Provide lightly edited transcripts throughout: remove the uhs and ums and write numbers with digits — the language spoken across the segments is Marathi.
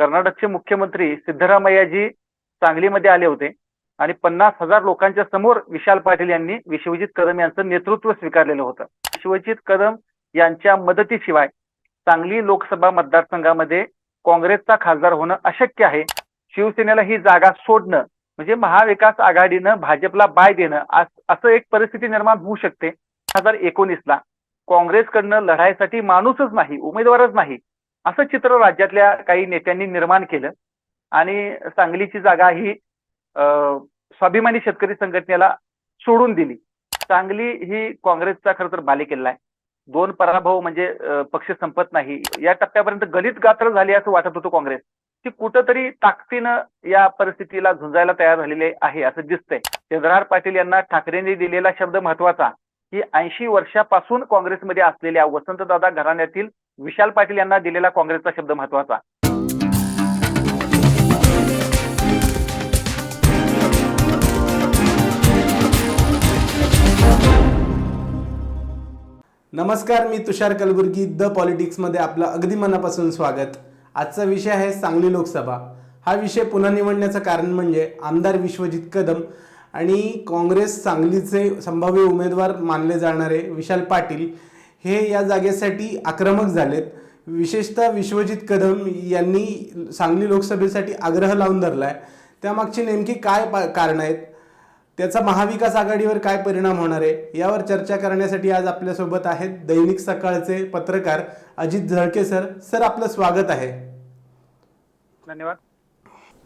कर्नाटकचे मुख्यमंत्री सिद्धरामय्याजी सांगलीमध्ये आले होते आणि 50,000 लोकांच्या समोर विशाल पाटील यांनी विश्वजित कदम यांचं नेतृत्व स्वीकारलेलं होतं. विश्वजित कदम यांच्या मदतीशिवाय सांगली लोकसभा मतदारसंघामध्ये काँग्रेसचा खासदार होणं अशक्य आहे. शिवसेनेला ही जागा सोडणं म्हणजे महाविकास आघाडीनं भाजपला बाय देणं असं एक परिस्थिती निर्माण होऊ शकते. 2019ला काँग्रेसकडनं लढाईसाठी माणूसच नाही, उमेदवारच नाही असं चित्र राज्यातल्या काही नेत्यांनी निर्माण केलं आणि सांगलीची जागा ही स्वाभिमानी शेतकरी संघटनेला सोडून दिली. सांगली ही काँग्रेसचा खरं तर बालेकिल्ला आहे. 2 पराभव म्हणजे पक्ष संपत नाही या टप्प्यापर्यंत गलित गात्र झाली असं वाटत होतं काँग्रेस. ती कुठंतरी ताकदीनं या परिस्थितीला झुंजायला तयार झालेले आहे असं दिसतंय. चंद्रहार पाटील यांना ठाकरेंनी दिलेला शब्द महत्वाचा की 80 वर्षापासून काँग्रेसमध्ये असलेल्या वसंतदादा घराण्यातील विशाल पाटील यांना दिलेला काँग्रेसचा शब्द महत्वाचा. नमस्कार, मी तुषार कलबुर्गी द पॉलिटिक्समध्ये आपलं अगदी मनापासून स्वागत. आजचा विषय आहे सांगली लोकसभा. हा विषय पुन्हा निवडण्याचं कारण म्हणजे आमदार विश्वजित कदम आणि काँग्रेस सांगलीचे संभाव्य उमेदवार मानले जाणारे विशाल पाटील हे या जागेसाठी आक्रमक झालेत. विशेषतः विश्वजित कदम यांनी सांगली लोकसभेसाठी आग्रह लावून धरला आहे. त्यामागची नेमकी काय कारण आहेत, त्याचा महाविकास आघाडीवर काय परिणाम होणार आहे यावर चर्चा करण्यासाठी आज आपल्यासोबत आहेत दैनिक सकाळचे पत्रकार अजित झळके सर. सर, आपलं स्वागत आहे. धन्यवाद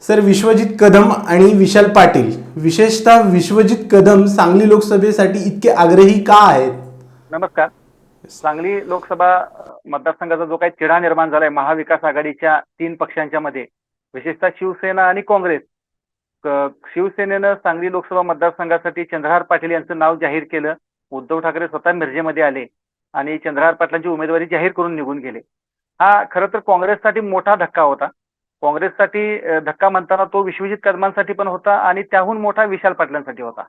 सर. विश्वजित कदम आणि विशाल पाटील, विशेषतः विश्वजित कदम सांगली लोकसभेसाठी इतके आग्रही का आहेत? नमस्कार. सांगली लोकसभा मतदारसंघाचा जो काही तिढा निर्माण झालाय महाविकास आघाडीच्या 3 पक्षांच्या मध्ये, विशेषतः शिवसेना आणि काँग्रेस. शिवसेनेनं सांगली लोकसभा मतदारसंघासाठी चंद्रहार पाटील यांचं नाव जाहीर केलं. उद्धव ठाकरे स्वतः मिरजेमध्ये आले आणि चंद्रहार पाटलांची उमेदवारी जाहीर करून निघून गेले. हा खरं तर काँग्रेससाठी मोठा धक्का होता. काँग्रेससाठी धक्का म्हणताना तो विश्वजित कदमांसाठी पण होता आणि त्याहून मोठा विशाल पाटलांसाठी होता.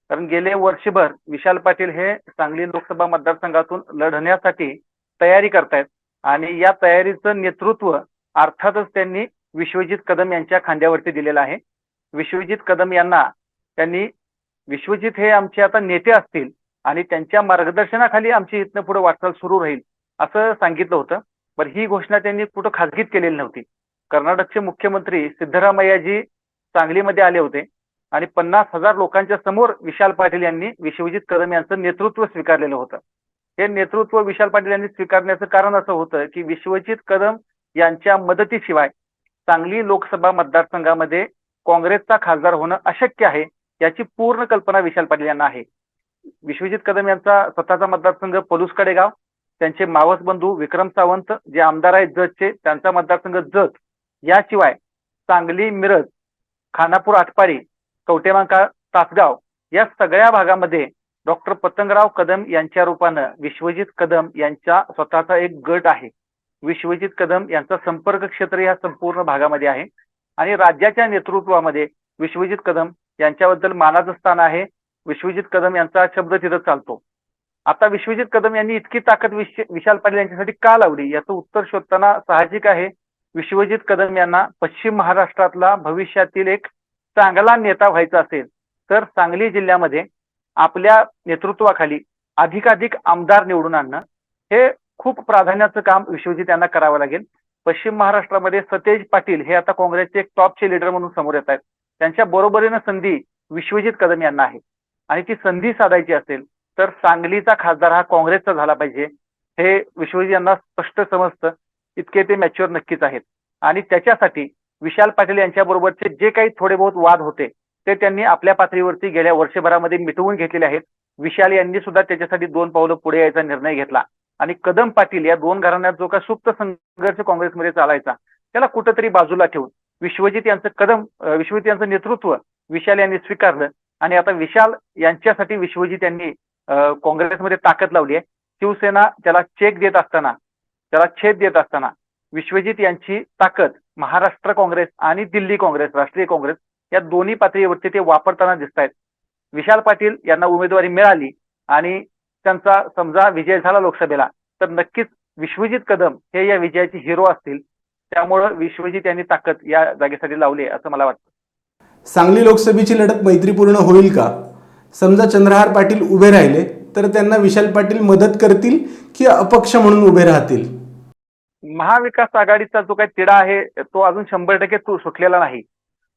कारण गेले वर्षभर विशाल पाटील हे सांगली लोकसभा मतदारसंघातून लढण्यासाठी तयारी करतायत आणि या तयारीचं नेतृत्व अर्थातच त्यांनी विश्वजित कदम यांच्या खांद्यावरती दिलेलं आहे. विश्वजित कदम यांना त्यांनी विश्वजित हे आमचे आता नेते असतील आणि त्यांच्या मार्गदर्शनाखाली आमची इथनं पुढे वाटचाल सुरू राहील असं सांगितलं होतं. पण ही घोषणा त्यांनी कुठं खाजगीत केलेली नव्हती. कर्नाटकचे मुख्यमंत्री सिद्धरामय्याजी सांगलीमध्ये आले होते आणि 50,000 लोकांच्या समोर विशाल पाटील यांनी विश्वजित कदम यांचं नेतृत्व स्वीकारलेलं होतं. हे नेतृत्व विशाल पाटील यांनी स्वीकारण्याचं कारण असं होतं की विश्वजित कदम यांच्या मदतीशिवाय सांगली लोकसभा मतदारसंघामध्ये काँग्रेसचा खासदार होणं अशक्य आहे याची पूर्ण कल्पना विशाल पाटील यांना आहे. विश्वजित कदम यांचा स्वतःचा मतदारसंघ पलूसकडे गाव, त्यांचे मावस बंधू विक्रम सावंत जे आमदार आहेत जतचे, त्यांचा मतदारसंघ जत, याशिवाय सांगली, मिरज, खानापूर, आटपाडी, कवटेमंका, तासगाव या सगळ्या भागामध्ये डॉक्टर पतंगराव कदम यांच्या रूपानं विश्वजित कदम यांचा स्वतःचा एक गट आहे. विश्वजित कदम यांचा संपर्क क्षेत्र या संपूर्ण भागामध्ये आहे आणि राज्याच्या नेतृत्वामध्ये विश्वजित कदम यांच्याबद्दल मानाचं स्थान आहे. विश्वजित कदम यांचा शब्द तिथं चालतो. आता विश्वजित कदम यांनी इतकी ताकद विशाल पाटील यांच्यासाठी का लावली याचं उत्तर शोधताना साहजिक आहे. विश्वजित कदम यांना पश्चिम महाराष्ट्रातला भविष्यातील एक चांगला नेता व्हायचा असेल तर सांगली जिल्ह्यामध्ये आपल्या नेतृत्वाखाली अधिकाधिक आमदार निवडून आणणं हे खूप प्राधान्याचं काम विश्वजित यांना करावं लागेल. पश्चिम महाराष्ट्रामध्ये सतेज पाटील हे आता काँग्रेसचे एक टॉपचे लीडर म्हणून समोर येत आहेत. त्यांच्या बरोबरीनं संधी विश्वजित कदम यांना आहे आणि ती संधी साधायची असेल तर सांगलीचा खासदार हा काँग्रेसचा झाला पाहिजे हे विश्वजित यांना स्पष्ट समजतं. इतके ते मॅच्युअर नक्कीच आहेत आणि त्याच्यासाठी विशाल पाटील यांच्या बरोबरचे जे काही थोडे बहुत वाद होते ते त्यांनी आपल्या पातळीवरती गेल्या वर्षभरामध्ये मिटवून घेतलेले आहेत. विशाल यांनी सुद्धा त्याच्यासाठी 2 पावलं पुढे यायचा निर्णय घेतला आणि कदम पाटील या 2 घराण्यात जो काही सुप्त संघर्ष काँग्रेसमध्ये चालायचा त्याला कुठंतरी बाजूला ठेवून विश्वजित यांचं नेतृत्व विशाल यांनी स्वीकारलं आणि आता विशाल यांच्यासाठी विश्वजित यांनी काँग्रेसमध्ये ताकद लावली आहे. शिवसेना त्याला छेद देत असताना विश्वजित यांची ताकद महाराष्ट्र काँग्रेस आणि दिल्ली काँग्रेस, राष्ट्रीय काँग्रेस या दोन्ही पातळीवरती ते वापरताना दिसत आहेत. विशाल पाटील यांना उमेदवारी मिळाली आणि त्यांचा समजा विजय झाला लोकसभेला तर नक्कीच विश्वजित कदम हे या विजयाचे हिरो असतील. त्यामुळं विश्वजित यांनी ताकद या जागेसाठी लावली आहे असं मला वाटतं. सांगली लोकसभेची लढत मैत्रीपूर्ण होईल का? समजा चंद्रहार पाटील उभे राहिले तर त्यांना विशाल पाटील मदत करतील की अपक्ष म्हणून उभे राहतील? महाविकास आघाडीचा जो काही तिढा आहे तो अजून 100% तो सुटलेला नाही.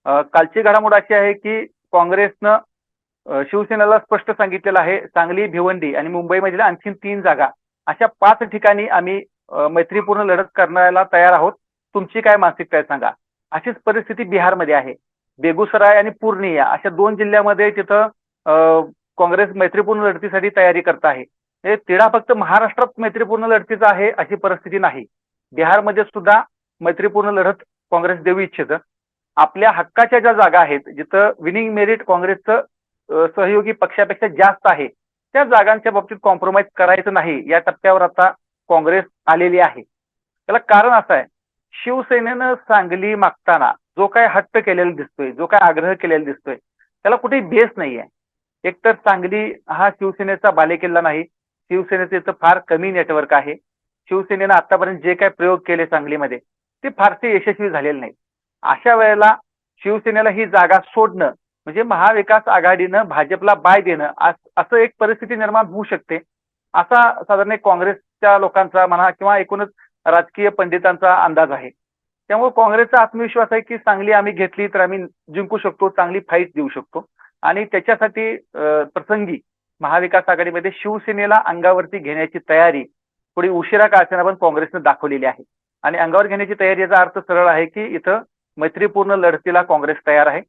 कालची घडामोड अशी आहे की काँग्रेसनं शिवसेनेला स्पष्ट सांगितलेलं आहे, सांगली, भिवंडी आणि मुंबईमधील आणखीन 3 जागा अशा 5 ठिकाणी आम्ही मैत्रीपूर्ण लढत करण्याला तयार आहोत. तुमची काय मानसिकता आहे सांगा. अशीच परिस्थिती बिहारमध्ये आहे. बेगुसराय आणि पूर्णिया अशा 2 जिल्ह्यामध्ये तिथं काँग्रेस मैत्रीपूर्ण लढतीसाठी तयारी करत आहे. हे तिढा फक्त महाराष्ट्रात मैत्रीपूर्ण लढतीचा आहे अशी परिस्थिती नाही. बिहारमध्ये सुद्धा मैत्रीपूर्ण लढत काँग्रेस देऊ इच्छितं. आपल्या हक्काच्या ज्या जागा आहेत जिथं विनिंग मेरिट काँग्रेसचं सहयोगी पक्षापेक्षा जास्त आहे त्या जागांच्या बाबतीत कॉम्प्रोमाइज करायचं नाही या टप्प्यावर आता काँग्रेस आलेली आहे. त्याला कारण असं आहे, शिवसेनेनं सांगली मागताना जो काय हट्ट केलेला दिसतोय, जो काय आग्रह केलेला दिसतोय त्याला कुठेही बेस नाहीये. एकतर सांगली हा शिवसेनेचा बालेकिल्ला नाही, शिवसेनेचं इथं फार कमी नेटवर्क आहे. शिवसेनेनं आतापर्यंत जे काही प्रयोग केले सांगलीमध्ये ते फारसे यशस्वी झालेले नाही. अशा वेळेला शिवसेनेला ही जागा सोडणं म्हणजे महाविकास आघाडीनं भाजपला बाय देणं असं एक परिस्थिती निर्माण होऊ शकते असा साधारण एक काँग्रेसच्या लोकांचा म्हणा किंवा एकूणच राजकीय पंडितांचा अंदाज आहे. त्यामुळे काँग्रेसचा आत्मविश्वास आहे की सांगली आम्ही घेतली तर आम्ही जिंकू शकतो, चांगली फाईट देऊ शकतो आणि त्याच्यासाठी प्रसंगी महाविकास आघाडीमध्ये शिवसेनेला अंगावरती घेण्याची तयारी थोडी उशिरा का असेना पण काँग्रेसनं दाखवलेली आहे. आणि अंगावर घेण्याची तयारी याचा अर्थ सरळ आहे की इथं मैत्रीपूर्ण लढतीला काँग्रेस तयार आहे.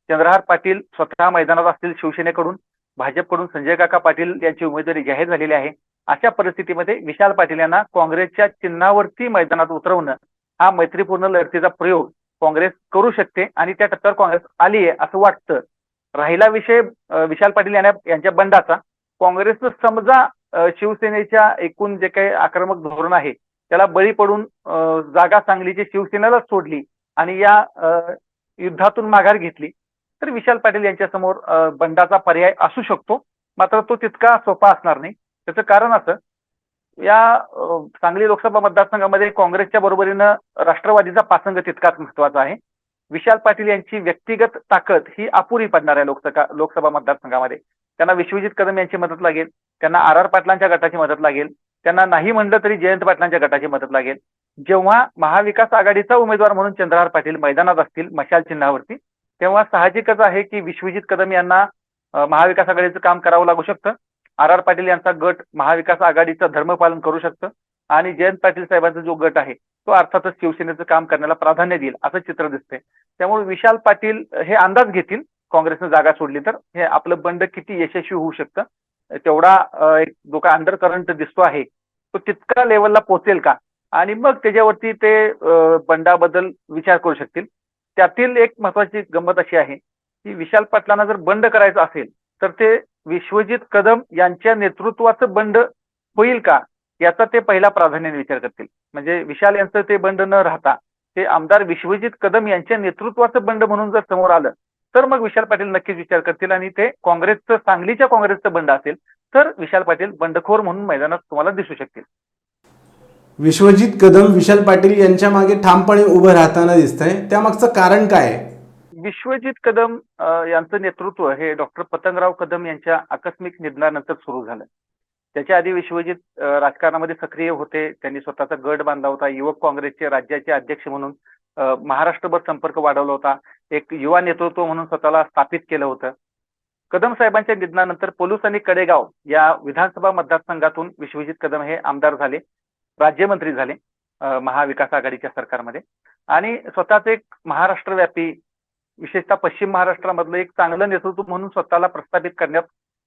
चंद्रहार पाटील स्वतः मैदानात असतील शिवसेनेकडून, भाजपकडून संजय काका पाटील यांची उमेदवारी जाहीर झालेली आहे. अशा परिस्थितीमध्ये विशाल पाटील यांना काँग्रेसच्या चिन्हावरती मैदानात उतरवणं हा मैत्रीपूर्ण लढतीचा प्रयोग काँग्रेस करू शकते आणि त्या टप्प्यावर काँग्रेस आली आहे असं वाटतं. राहिला विषय विशाल पाटील यांच्या बंडाचा. काँग्रेसनं समजा शिवसेनेच्या एकूण जे काही आक्रमक धोरण आहे त्याला बळी पडून जागा सांगलीची शिवसेनेला सोडली आणि या युद्धातून माघार घेतली तर विशाल पाटील यांच्या समोर बंडाचा पर्याय असू शकतो. मात्र तो तितका सोपा असणार नाही. त्याचं कारण असं, या सांगली लोकसभा मतदारसंघामध्ये काँग्रेसच्या बरोबरीनं राष्ट्रवादीचा पासंग तितकाच महत्वाचा आहे. विशाल पाटील यांची व्यक्तिगत ताकद ही अपुरी पडणार आहे लोकसभा मतदारसंघामध्ये. त्यांना विश्वजित कदम यांची मदत लागेल, त्यांना आर पाटलांच्या गटाची मदत लागेल, त्यांना नाही म्हणलं तरी जयंत पाटलांच्या गटाची मदत लागेल. जेव्हा महाविकास आघाडीचा उमेदवार म्हणून चंद्रहार पाटील मैदानात असतील मशाल चिन्हावरती तेव्हा साहजिकच आहे की विश्वजित कदम यांना महाविकास आघाडीचं काम करावं लागू शकतं. आर पाटील यांचा गट महाविकास आघाडीचं धर्मपालन करू शकतं आणि जयंत पाटील साहेबांचा जो गट आहे तो अर्थातच शिवसेनेचं काम करण्याला प्राधान्य देईल असं चित्र दिसतंय. त्यामुळे विशाल पाटील हे अंदाज घेतील काँग्रेसनं जागा सोडली तर हे आपलं बंड किती यशस्वी होऊ शकतं. तेवढा एक जो काय अंडर करंट दिसतो आहे तो तितका लेवलला पोहोचेल का आणि मग त्याच्यावरती ते बंडाबद्दल विचार करू शकतील. त्यातील एक महत्वाची गंमत अशी आहे की विशाल पाटलांना जर बंड करायचं असेल तर ते विश्वजित कदम यांच्या नेतृत्वाचं बंड होईल का याचा ते पहिला प्राधान्याने विचार करतील. म्हणजे विशाल यांचं ते बंड न राहता ते आमदार विश्वजित कदम यांच्या नेतृत्वाचं बंड म्हणून जर समोर आलं तर मग विशाल पाटील नक्कीच विचार करतील आणि ते काँग्रेसचं, सांगलीच्या काँग्रेसचं बंड असेल तर विशाल पाटील बंडखोर म्हणून मैदानात तुम्हाला दिसू शकतील. विश्वजित कदम विशाल पाटील यांच्या मागे ठामपणे उभं राहताना दिसतंय, त्यामागचं कारण काय आहे? विश्वजित कदम यांचं नेतृत्व हे डॉक्टर पतंगराव कदम यांच्या आकस्मिक निधनानंतर सुरू झालं. त्याच्या आधी विश्वजित राजकारणामध्ये सक्रिय होते. त्यांनी स्वतःचा गट बांधला होता. युवक काँग्रेसचे राज्याचे अध्यक्ष म्हणून महाराष्ट्रभर संपर्क वाढवला होता. एक युवा नेतृत्व म्हणून स्वतःला स्थापित केलं होतं. कदम साहेबांच्या निधनानंतर पोलूस आणि कडेगाव या विधानसभा मतदारसंघातून विश्वजित कदम हे आमदार झाले, राज्यमंत्री झाले महाविकास आघाडीच्या सरकारमध्ये आणि स्वतःच एक महाराष्ट्रव्यापी विशेषतः पश्चिम महाराष्ट्रामधलं एक चांगलं नेतृत्व म्हणून स्वतःला प्रस्थापित करण्यात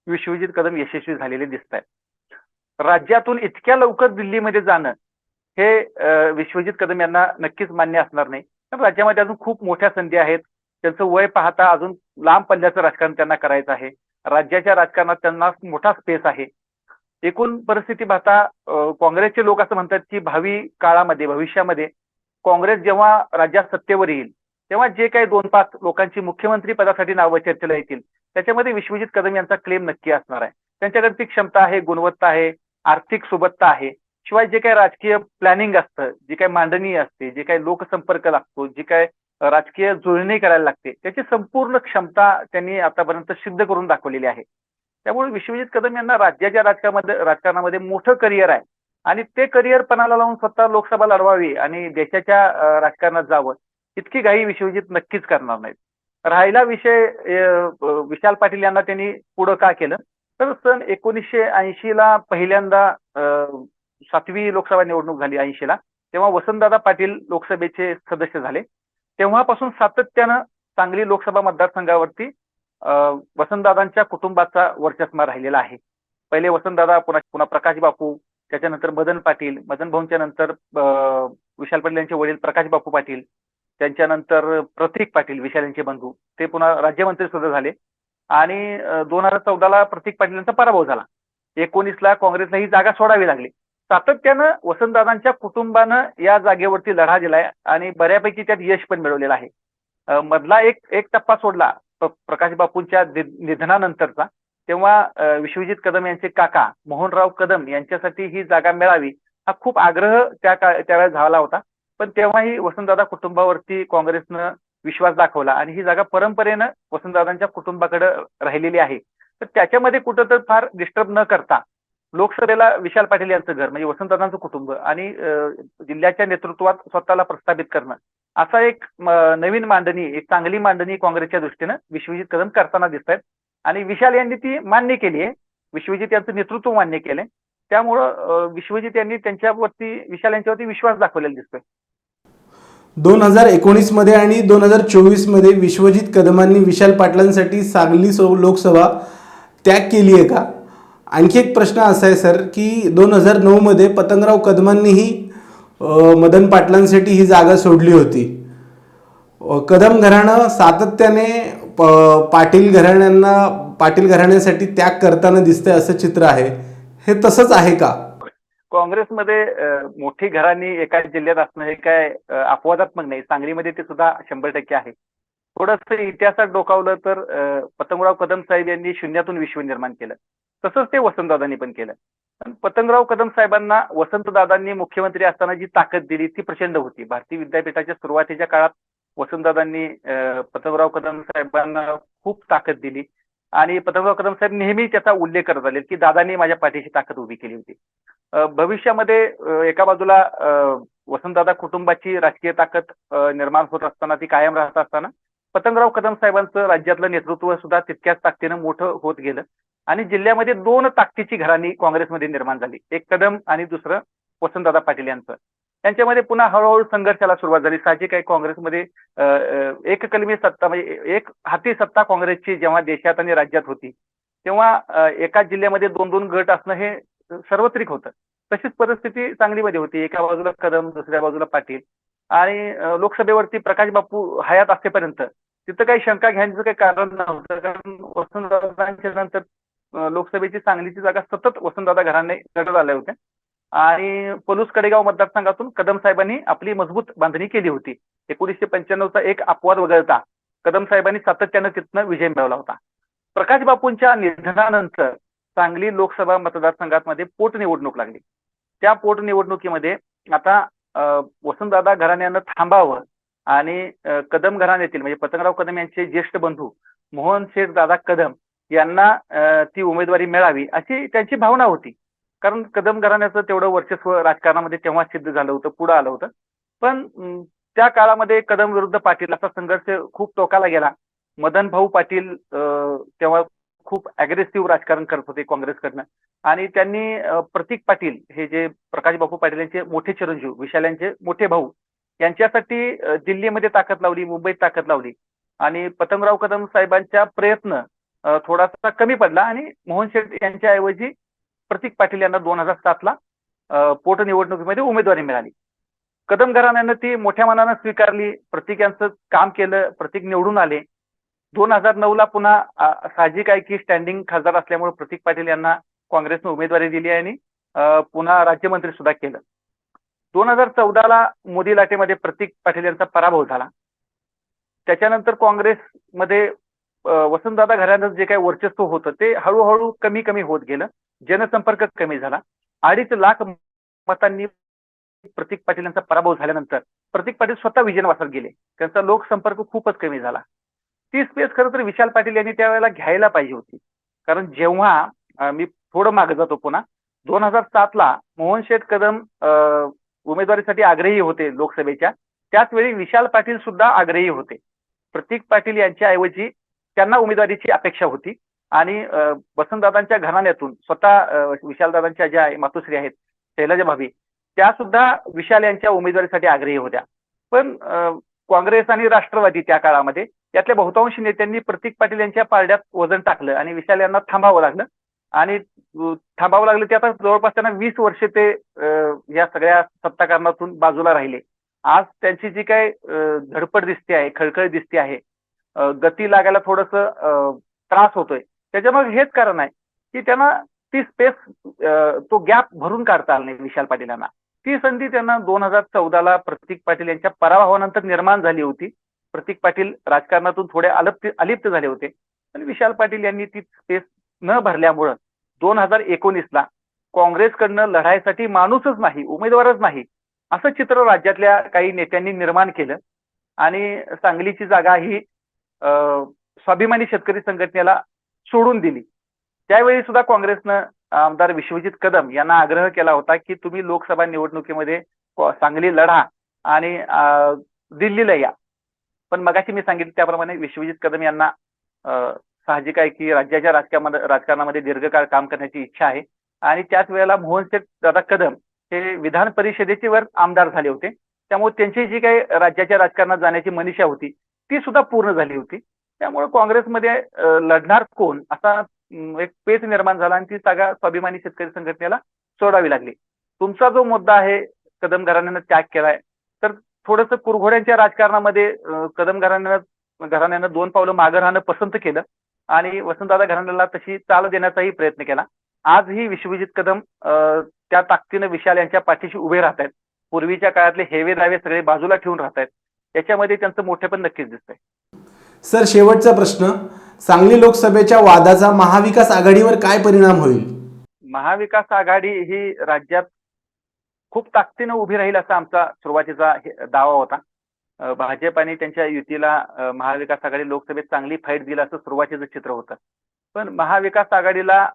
विश्वजित कदम यशस्वी झालेले दिसत आहेत. राज्यातून इतक्या लवकर दिल्लीमध्ये जाणं हे विश्वजित कदम यांना नक्कीच मान्य असणार नाही. पण राज्यामध्ये अजून खूप मोठ्या संधी आहेत. त्यांचं वय पाहता अजून लांब पल्ल्याचं राजकारण त्यांना करायचं आहे. राज्याच्या राजकारणात त्यांना मोठा स्पेस आहे. एकूण परिस्थिती पाहता काँग्रेसचे लोक असं म्हणतात की भावी काळामध्ये, भविष्यामध्ये काँग्रेस जेव्हा राज्यात सत्तेवर येईल तेव्हा जे काही 2-5 लोकांची मुख्यमंत्री पदासाठी नावं चर्चेला येतील त्याच्यामध्ये विश्वजित कदम यांचा क्लेम नक्की असणार आहे. त्यांच्याकडे ती क्षमता आहे, गुणवत्ता आहे, आर्थिक सुबत्ता आहे शिवाय जे काही राजकीय प्लॅनिंग असतं, जी काही मांडणी असते, जे काही लोकसंपर्क लागतो, जी काही राजकीय जुळणी करायला लागते, त्याची संपूर्ण क्षमता त्यांनी आतापर्यंत सिद्ध करून दाखवलेली आहे. त्यामुळे विश्वजित कदम यांना राज्याच्या राजकारणामध्ये मोठं करिअर आहे आणि ते करिअर पणाला लावून स्वतः लोकसभा लढवावी आणि देशाच्या राजकारणात जावं, इतकी घाई विश्वजित नक्कीच करणार नाहीत. राहिला विषय विशाल पाटील यांना त्यांनी पुढं का केलं? तर सन 1980 ला पहिल्यांदा 7वी लोकसभा निवडणूक झाली 80 ला. तेव्हा वसंतदादा पाटील लोकसभेचे सदस्य झाले. तेव्हापासून सातत्यानं सांगली लोकसभा मतदारसंघावरती वसंतदादांच्या कुटुंबाचा वर्चस्व राहिलेला आहे. पहिले वसंतदादा, पुन्हा पुन्हा प्रकाश बापू, त्याच्यानंतर मदन पाटील, मदन भाऊंच्या नंतर विशाल पाटील यांचे वडील प्रकाश बापू पाटील, त्यांच्यानंतर प्रतीक पाटील विशाल यांचे बंधू, ते पुन्हा राज्यमंत्री सुद्धा झाले आणि 2014 ला प्रतीक पाटील यांचा पराभव झाला. 19 ला काँग्रेसला ही जागा सोडावी लागली. सातत्यानं वसंतदादांच्या कुटुंबानं या जागेवरती लढा दिलाय आणि बऱ्यापैकी त्यात यश पण मिळवलेलं आहे. मधला एक एक टप्पा सोडला प्रकाश बापूंच्या निधनानंतरचा, तेव्हा विश्वजित कदम यांचे काका मोहनराव कदम यांच्यासाठी ही जागा मिळावी हा खूप आग्रह त्यावेळेस झाला होता. पण तेव्हाही वसंतदादा कुटुंबावरती काँग्रेसनं विश्वास दाखवला आणि ही जागा परंपरेनं वसंतदादांच्या कुटुंबाकडे राहिलेली आहे. तर त्याच्यामध्ये कुठं तर फार डिस्टर्ब न करता लोकसभेला विशाल पाटील यांचं घर म्हणजे वसंतदादांचं कुटुंब आणि जिल्ह्याच्या नेतृत्वात स्वतःला प्रस्थापित करणं, असा एक नवीन मांडणी, एक चांगली मांडणी काँग्रेसच्या दृष्टीनं विश्वजित कदम करताना दिसत आहेत आणि विशाल यांनी ती मान्य केली आहे. विश्वजित यांचं नेतृत्व मान्य केलंय. त्यामुळं विश्वजित यांनी विशाल यांच्यावरती विश्वास दाखवलेला दिसतोय. 2019 मध्ये आणि 2024 मध्ये विश्वजित कदमांनी विशाल पाटलांसाठी सांगली लोकसभा त्याग केली आहे का? आणखी एक प्रश्न असा आहे सर की 2009 मध्ये पतंगराव कदमांनीही मदन पाटलांसाठी ही जागा सोडली होती. कदम घराणं सातत्याने पाटील घराण्यासाठी त्याग करताना दिसतंय असं चित्र आहे. हे तसंच आहे का? काँग्रेसमध्ये मोठी घराणी एकाच जिल्ह्यात असणं हे काय अपवादात्मक नाही. सांगलीमध्ये ते सुद्धा 100% आहे. थोडंसं इतिहासात डोकावलं तर पतंगराव कदम साहेब यांनी शून्यातून विश्व निर्माण केलं. तसंच ते वसंतदादांनी पण केलं. पण पतंगराव कदम साहेबांना वसंतदादांनी मुख्यमंत्री असताना जी ताकद दिली ती प्रचंड होती. भारतीय विद्यापीठाच्या सुरुवातीच्या काळात वसंतदादांनी पतंगराव कदम साहेबांना खूप ताकद दिली आणि पतंगराव कदम साहेब नेहमी त्याचा उल्लेख करत आले की दादांनी माझ्या पाठीशी ताकद उभी केली होती. भविष्यामध्ये एका बाजूला वसंतदादा कुटुंबाची राजकीय ताकद निर्माण होत असताना, ती कायम राहत असताना पतंगराव कदम साहेबांचं राज्यातलं नेतृत्व सुद्धा तितक्याच ताकदीनं मोठं होत गेलं आणि जिल्ह्यामध्ये 2 ताकदीची घराणी काँग्रेसमध्ये निर्माण झाली. एक कदम आणि दुसरं वसंतदादा पाटील यांचं. त्यांच्यामध्ये पुन्हा हळूहळू संघर्षाला सुरुवात झाली. साहजिक आहे, काँग्रेसमध्ये एक कलमी सत्ता म्हणजे एक हाती सत्ता काँग्रेसची जेव्हा देशात आणि राज्यात होती, तेव्हा एकाच जिल्ह्यामध्ये 2-2 गट असणं हे सार्वत्रिक होतं. तशीच परिस्थिती सांगलीमध्ये होती. एका बाजूला कदम, दुसऱ्या बाजूला पाटील आणि लोकसभेवरती प्रकाश बापू हयात असेपर्यंत तिथं काही शंका घेण्याचं काही कारण नव्हतं. कारण वसंतदादांच्या नंतर लोकसभेची सांगलीची जागा सतत वसंतदादा घराणे लढत आल्या होत्या आणि पलूस कडेगाव मतदारसंघातून कदम साहेबांनी आपली मजबूत बांधणी केली होती. 1995चा एक अपवाद वगळता कदम साहेबांनी सातत्यानं तिथनं विजय मिळवला होता. प्रकाश बापूंच्या निधनानंतर सांगली लोकसभा मतदारसंघामध्ये पोटनिवडणूक लागली. त्या पोटनिवडणुकीमध्ये आता वसंतदादा घराण्यानं थांबावं आणि कदम घराण्यातील म्हणजे पतंगराव कदम यांचे ज्येष्ठ बंधू मोहन शेठ दादा कदम यांना ती उमेदवारी मिळावी अशी त्यांची भावना होती. कारण कदम घराण्याचं तेवढं वर्चस्व राजकारणामध्ये तेव्हा सिद्ध झालं होतं, पुढं आलं होतं. पण त्या काळामध्ये कदम विरुद्ध पाटील असा संघर्ष खूप टोकाला गेला. मदन भाऊ पाटील तेव्हा खूप अग्रेसिव्ह राजकारण करत होते काँग्रेसकडनं आणि त्यांनी प्रतीक पाटील हे जे प्रकाश बापू पाटील यांचे मोठे चिरंजीव, विशाल यांचे मोठे भाऊ, यांच्यासाठी दिल्लीमध्ये ताकद लावली, मुंबईत ताकद लावली आणि पतंगराव कदम साहेबांचा प्रयत्न थोडासा कमी पडला आणि मोहन शेठ यांच्या ऐवजी प्रतीक पाटील यांना 2007 ला पोटनिवडणुकीमध्ये उमेदवारी मिळाली. कदम घराण्यानं ती मोठ्या मनानं स्वीकारली. प्रतीक यांचं काम केलं, प्रतीक निवडून आले. 2009 ला पुन्हा साहजिक आहे की स्टँडिंग खासदार असल्यामुळे प्रतीक पाटील यांना काँग्रेसनं उमेदवारी दिली आणि पुन्हा राज्यमंत्री सुद्धा केलं. 2014 ला मोदी लाटेमध्ये प्रतीक पाटील यांचा पराभव झाला. त्याच्यानंतर काँग्रेसमध्ये वसंतदादा घराण्याचं जे काही वर्चस्व होतं ते हळूहळू कमी होत गेलं. जनसंपर्क कमी झाला. 2.5 लाख मतांनी प्रतीक पाटील यांचा पराभव झाल्यानंतर प्रतीक पाटील स्वतः विजयवासात गेले. त्यांचा लोकसंपर्क खूपच कमी झाला. ती स्पेस खरं तर विशाल पाटील यांनी त्यावेळेला घ्यायला पाहिजे होती. कारण जेव्हा मी थोडं मागे जातो पुन्हा 2007 ला मोहन शेठ कदम उमेदवारीसाठी आग्रही होते लोकसभेच्या, त्याच वेळी विशाल पाटील सुद्धा आग्रही होते. प्रतीक पाटील यांच्या ऐवजी त्यांना उमेदवारीची अपेक्षा होती आणि वसंतदादांच्या घराण्यातून स्वतः विशालदादांच्या ज्या मातोश्री आहेत शैलजा भाभी, त्या सुद्धा विशाल यांच्या उमेदवारीसाठी आग्रही होत्या. पण काँग्रेस आणि राष्ट्रवादी त्या काळामध्ये यातल्या बहुतांश नेत्यांनी प्रतीक पाटील यांच्या पारड्यात वजन टाकलं आणि विशाल यांना थांबावं लागलं. आणि थांबावं लागलं ते आता जवळपास त्यांना 20 वर्षे ते या सगळ्या सत्ताकारणातून बाजूला राहिले. आज त्यांची जी काही धडपड दिसते आहे, खळखळ दिसते आहे, गती लागायला थोडंसं त्रास होतोय, त्याच्यामागे हेच कारण आहे की त्यांना ती स्पेस, तो गॅप भरून काढता आला नाही विशाल पाटील यांना. ती संधी त्यांना 2014ला प्रतीक पाटील यांच्या पराभवानंतर निर्माण झाली होती. प्रतीक पाटील राजकारणातून थोडे अलिप्त झाले होते, पण विशाल पाटील यांनी ती स्पेस न भरल्यामुळं 2019ला काँग्रेसकडनं लढाईसाठी माणूसच नाही, उमेदवारच नाही, असं चित्र राज्यातल्या काही नेत्यांनी निर्माण केलं आणि सांगलीची जागा ही स्वाभिमानी शेतकरी संघटनेला सोडून दिली. त्यावेळी सुद्धा काँग्रेसनं आमदार विश्वजित कदम यांना आग्रह केला होता की तुम्ही लोकसभा निवडणुकीमध्ये सांगली लढा आणि दिल्लीला या. पण मगाशी मी सांगितलं त्याप्रमाणे विश्वजित कदम यांना साहजिक आहे की राज्याच्या राजकारणामध्ये दीर्घकाळ काम करण्याची इच्छा आहे आणि त्याच वेळेला मोहनशेठ दादा कदम हे विधान परिषदेचे वर आमदार झाले होते. त्यामुळे त्यांची जी काही राज्याच्या राजकारणात जाण्याची मनीषा होती ती सुद्धा पूर्ण झाली होती. त्यामुळे काँग्रेसमध्ये लढणार कोण असा एक पेच निर्माण झाला आणि ती जागा स्वाभिमानी शेतकरी संघटनेला सोडावी लागली. तुमचा जो मुद्दा आहे कदम घराण्यानं त्याग केलाय, तर थोडंसं कुरघोड्यांच्या राजकारणामध्ये कदम घराण्यानं 2 पावलं मागं राहणं पसंत केलं आणि वसंतदादा घराण्याला तशी चाल देण्याचाही प्रयत्न केला. आजही विश्वजित कदम त्या ताकदीनं विशाल यांच्या पाठीशी उभे राहत आहेत. पूर्वीच्या काळातले हेवे दावे सगळे बाजूला ठेवून राहत आहेत. याच्यामध्ये त्यांचं मोठेपण नक्कीच दिसतंय. सर, शेवटचा प्रश्न, सांगली लोकसभेच्या वादाचा महाविकास आघाडीवर काय परिणाम होईल? महाविकास आघाडी ही राज्यात खूप ताकदीनं उभी राहील असा आमचा सुरुवातीचा दावा होता. भाजप आणि त्यांच्या युतीला महाविकास आघाडी लोकसभेत चांगली फाईट दिली असं सुरुवातीचं चित्र होतं. पण महाविकास आघाडीला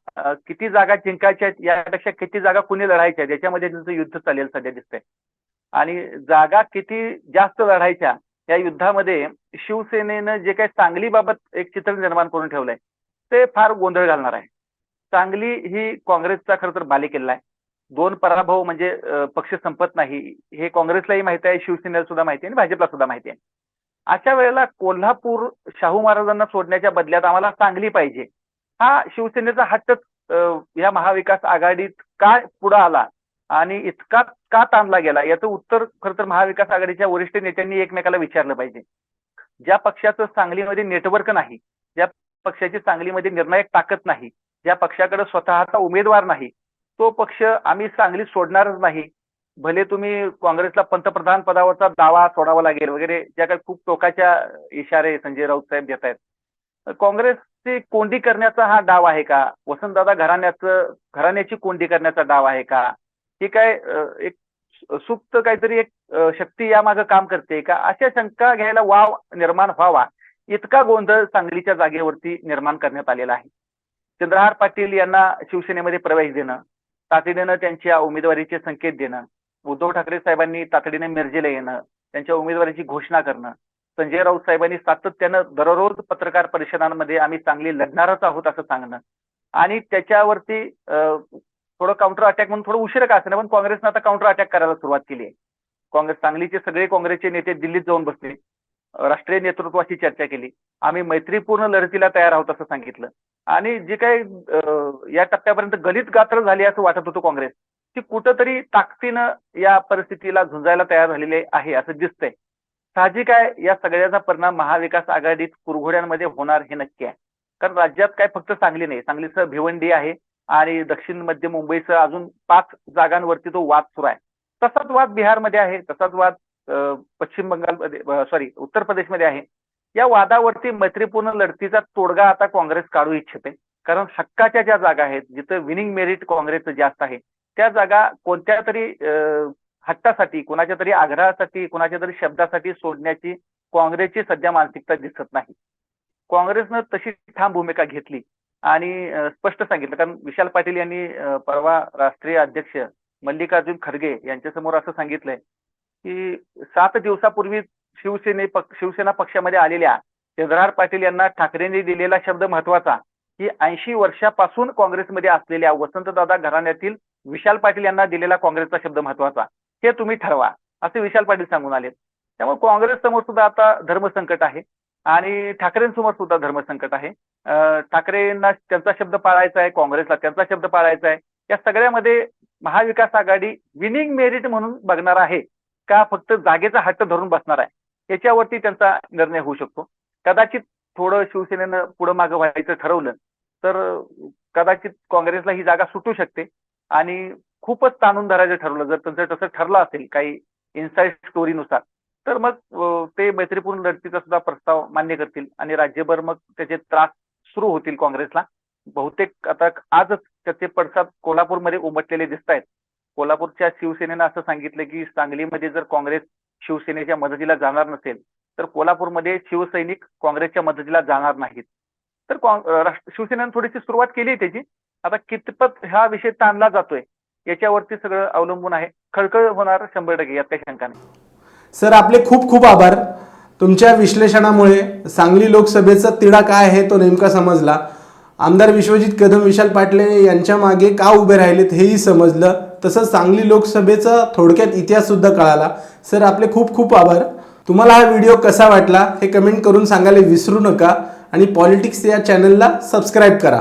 किती जागा जिंकायच्या आहेत यापेक्षा किती जागा कुणी लढायच्या आहेत याच्यामध्ये त्यांचं युद्ध चालेल सध्या दिसतंय. आणि जागा किती जास्त लढायच्या या युद्धामध्ये शिवसेनेनं जे काही सांगलीबाबत एक चित्र निर्माण करून ठेवलंय ते फार गोंधळ घालणार आहे. सांगली ही काँग्रेसचा खरं तर बालेकिल्ला आहे. 2 पराभव म्हणजे पक्ष संपत नाही हे काँग्रेसलाही माहिती आहे, शिवसेनेला सुद्धा माहिती आहे आणि भाजपला सुद्धा माहिती आहे. अशा वेळेला कोल्हापूर शाहू महाराजांना सोडण्याच्या बदल्यात आम्हाला सांगली पाहिजे हा शिवसेनेचा हट्टच या महाविकास आघाडीत का पुढे आला आणि इतका का ताणला गेला याचं उत्तर खरं तर महाविकास आघाडीच्या वरिष्ठ नेत्यांनी एकमेकाला विचारलं पाहिजे. ज्या पक्षाचं सांगलीमध्ये नेटवर्क नाही, ज्या पक्षाची सांगलीमध्ये निर्णायक ताकद नाही, ज्या पक्षाकडे स्वतःचा उमेदवार नाही, तो पक्ष आम्ही सांगली सोडणारच नाही, भले तुम्ही काँग्रेसला पंतप्रधान पदावरचा दावा सोडावा लागेल वगैरे ज्या काही खूप टोकाच्या इशारे संजय राऊत साहेब देत आहेत. काँग्रेसची कोंडी करण्याचा हा डाव आहे का? वसंतदादा घराण्याची कोंडी करण्याचा डाव आहे का? ही काय एक सुप्त काहीतरी एक शक्ती यामागे काम करते का? अशा शंका घ्यायला वाव निर्माण व्हावा इतका गोंधळ सांगलीच्या जागेवरती निर्माण करण्यात आलेला आहे. चंद्रहार पाटील यांना शिवसेनेमध्ये प्रवेश देणं, तातडीनं त्यांच्या उमेदवारीचे संकेत देणं, उद्धव ठाकरे साहेबांनी तातडीने मिरजेला येणं, त्यांच्या उमेदवारीची घोषणा करणं, संजय राऊत साहेबांनी सातत्यानं दररोज पत्रकार परिषदांमध्ये आम्ही चांगली लढणारच आहोत असं सांगणं आणि त्याच्यावरती थोडं काउंटर अटॅक म्हणून थोडं उशिरा का असेना पण काँग्रेसनं आता काउंटर अटॅक करायला सुरुवात केली आहे. सांगलीचे सगळे काँग्रेसचे नेते दिल्लीत जाऊन बसले, राष्ट्रीय नेतृत्वाची चर्चा केली, आम्ही मैत्रीपूर्ण लढतीला तयार आहोत असं सांगितलं आणि जे काही या टप्प्यापर्यंत गलित गात्र झाली असं वाटत होतं काँग्रेस, ती कुठंतरी ताकदीनं या परिस्थितीला झुंजायला तयार झालेले आहे असं दिसतंय. साहजिक आहे या सगळ्याचा परिणाम महाविकास आघाडीत कुरघोड्यांमध्ये होणार हे नक्की आहे. कारण राज्यात काय फक्त सांगली नाही, सांगलीसह भिवंडी आहे आणि दक्षिण मध्य मुंबईसह अजून 5 जागांवरती तो वाद सुरू आहे. तसाच वाद बिहारमध्ये आहे, तसाच वाद पश्चिम बंगालमध्ये उत्तर प्रदेशमध्ये आहे. या वादावरती मैत्रीपूर्ण लढतीचा तोडगा आता काँग्रेस काढू इच्छिते. कारण हक्काच्या ज्या जागा आहेत जिथं विनिंग मेरिट काँग्रेसचं जास्त आहे त्या जागा कोणत्या तरी हट्टासाठी, कुणाच्या तरी आग्रहासाठी, कुणाच्या तरी शब्दासाठी सोडण्याची काँग्रेसची सध्या मानसिकता दिसत नाही. काँग्रेसनं तशी ठाम भूमिका घेतली आणि स्पष्ट सांगितलं. कारण विशाल पाटील यांनी परवा राष्ट्रीय अध्यक्ष मल्लिकार्जुन खरगे यांच्यासमोर असं सांगितलंय की 7 दिवसापूर्वी शिवसेना पक्षामध्ये आलेल्या चंद्रहार पाटील यांना ठाकरेंनी दिलेला शब्द महत्वाचा, की 80 वर्षापासून काँग्रेसमध्ये असलेल्या वसंतदादा घराण्यातील विशाल पाटील यांना दिलेला काँग्रेसचा शब्द महत्वाचा, हे तुम्ही ठरवा, असे विशाल पाटील सांगून आले. त्यामुळे काँग्रेस समोर सुद्धा आता धर्मसंकट आहे आणि ठाकरेंसमोर सुद्धा धर्मसंकट आहे. ठाकरेंना त्यांचा शब्द पाळायचा आहे, काँग्रेसला त्यांचा शब्द पाळायचा आहे. या सगळ्यामध्ये महाविकास आघाडी विनिंग मेरिट म्हणून बघणार आहे का फक्त जागेचा हट्ट धरून बसणार आहे, याच्यावरती त्यांचा निर्णय होऊ शकतो. कदाचित थोडं शिवसेनेनं पुढं मागं व्हायचं ठरवलं तर कदाचित काँग्रेसला ही जागा सुटू शकते आणि खूपच ताणून धरायचं ठरवलं जर त्यांचं तसं ठरलं असेल काही इनसाइड स्टोरीनुसार, तर मग ते मैत्रीपूर्ण लढतीचा सुद्धा प्रस्ताव मान्य करतील आणि राज्यभर मग त्याचे त्रास सुरू होतील काँग्रेसला. बहुतेक आता आजच त्याचे पडसाद कोल्हापूरमध्ये उमटलेले दिसत आहेत. कोल्हापूरच्या शिवसेनेनं असं सांगितलं की सांगलीमध्ये जर काँग्रेस शिवसेनेच्या मदतीला जाणार नसेल तर कोल्हापूरमध्ये शिवसैनिक काँग्रेसच्या मदतीला जाणार नाहीत. तर शिवसेनेनं थोडीशी सुरुवात केली आहे त्याची. आता कितपत हा विषय ताणला जातोय याच्यावरती सगळं अवलंबून आहे. खळखळ होणार 100%, यात काही शंका नाही. सर, आपले खूप खूप आभार. तुमच्या विश्लेषणामुळे सांगली लोकसभेचा तिढा काय आहे तो नेमका समजला. आमदार विश्वजित कदम, विशाल पाटील यांच्या मागे का उभे राहिलेत हेही समजलं. तसंच सांगली लोकसभेचा थोडक्यात इतिहास सुद्धा कळाला. सर, आपले खूप खूप आभार. तुम्हाला हा व्हिडिओ कसा वाटला हे कमेंट करून सांगायला विसरू नका आणि पॉलिटिक्स या चॅनलला सबस्क्राईब करा.